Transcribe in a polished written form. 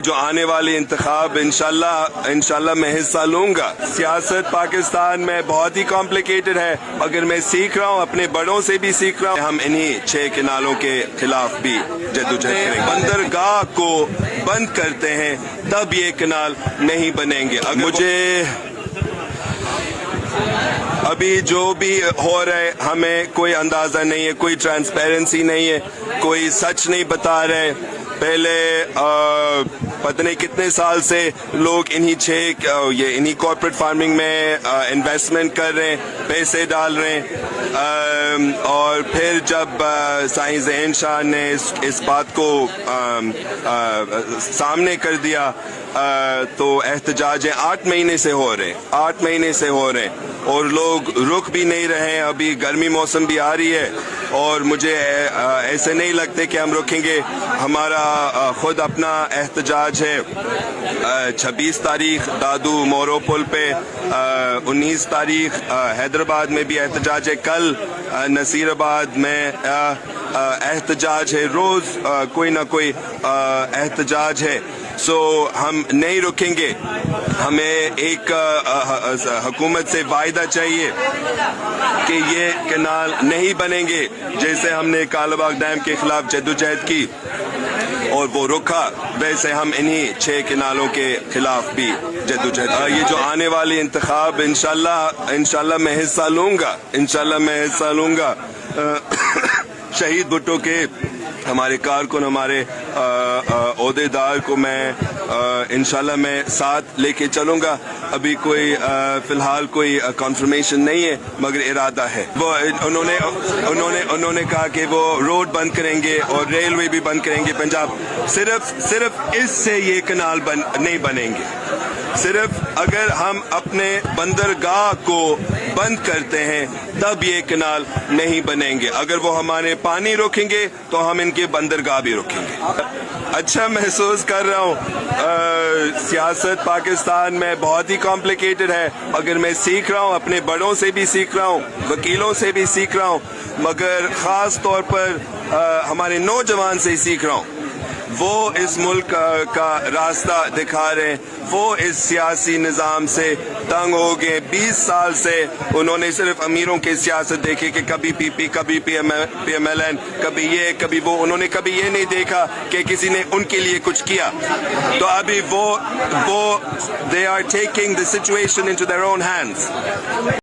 جو آنے والے انتخاب انشاءاللہ میں حصہ لوں گا۔ سیاست پاکستان میں بہت ہی کمپلیکیٹڈ ہے، اگر میں سیکھ رہا ہوں اپنے بڑوں سے بھی سیکھ رہا ہوں۔ ہم انہی 6 کنالوں کے خلاف بھی جدوجہد کریں گے۔ بندرگاہ کو بند کرتے ہیں تب یہ کنال نہیں بنیں گے۔ مجھے ابھی جو بھی ہو رہا ہے ہمیں کوئی اندازہ نہیں ہے، کوئی ٹرانسپیرنسی نہیں ہے، کوئی سچ نہیں بتا رہے۔ پہلے پتہ نہیں کتنے سال سے لوگ انہی کارپوریٹ فارمنگ میں انویسٹمنٹ کر رہے ہیں، پیسے ڈال رہے ہیں، اور پھر جب سائیں ذہین شاہ نے اس بات کو سامنے کر دیا تو احتجاج 8 مہینے سے ہو رہے ہیں اور لوگ رک بھی نہیں رہے ہیں۔ ابھی گرمی موسم بھی آ رہی ہے اور مجھے ایسے نہیں لگتے کہ ہم رکیں گے۔ ہمارا خود اپنا احتجاج ہے 26 تاریخ دادو مورو پل پہ، 19 تاریخ حیدرآباد میں بھی احتجاج ہے، کل نصیر آباد میں احتجاج ہے، روز کوئی نہ کوئی احتجاج ہے۔ سو ہم نہیں رکیں گے۔ ہمیں ایک حکومت سے وعدہ چاہیے کہ یہ کنال نہیں بنیں گے، جیسے ہم نے کالا باغ ڈیم کے خلاف جدوجہد کی اور وہ رکا، ویسے ہم انہی 6 کنالوں کے خلاف بھی جدوجہد۔ یہ جو آنے والے انتخاب انشاءاللہ میں حصہ لوں گا۔ شہید بھٹو کے ہمارے کارکن، ہمارے عہدے دار کو میں انشاءاللہ میں ساتھ لے کے چلوں گا۔ ابھی کوئی فی الحال کوئی کنفرمیشن نہیں ہے، مگر ارادہ ہے۔ وہ انہوں نے کہا کہ وہ روڈ بند کریں گے اور ریلوے بھی بند کریں گے پنجاب۔ صرف اس سے یہ کنال نہیں بنیں گے۔ صرف اگر ہم اپنے بندرگاہ کو بند کرتے ہیں تب یہ کنال نہیں بنیں گے۔ اگر وہ ہمارے پانی روکیں گے تو ہم ان کے بندرگاہ بھی روکیں گے۔ اچھا محسوس کر رہا ہوں۔ سیاست پاکستان میں بہت ہی کمپلیکیٹڈ ہے، اگر میں سیکھ رہا ہوں اپنے بڑوں سے بھی سیکھ رہا ہوں، وکیلوں سے بھی سیکھ رہا ہوں، مگر خاص طور پر ہمارے نوجوان سے سیکھ رہا ہوں۔ وہ اس ملک کا راستہ دکھا رہے ہیں، وہ اس سیاسی نظام سے تنگ ہو گئے۔ 20 سال سے انہوں نے صرف امیروں کی سیاست دیکھی کہ کبھی پی پی، کبھی پی ایم ایل این، کبھی یہ کبھی وہ۔ انہوں نے کبھی یہ نہیں دیکھا کہ کسی نے ان کے لیے کچھ کیا۔ تو ابھی وہ they are taking the situation into their own hands۔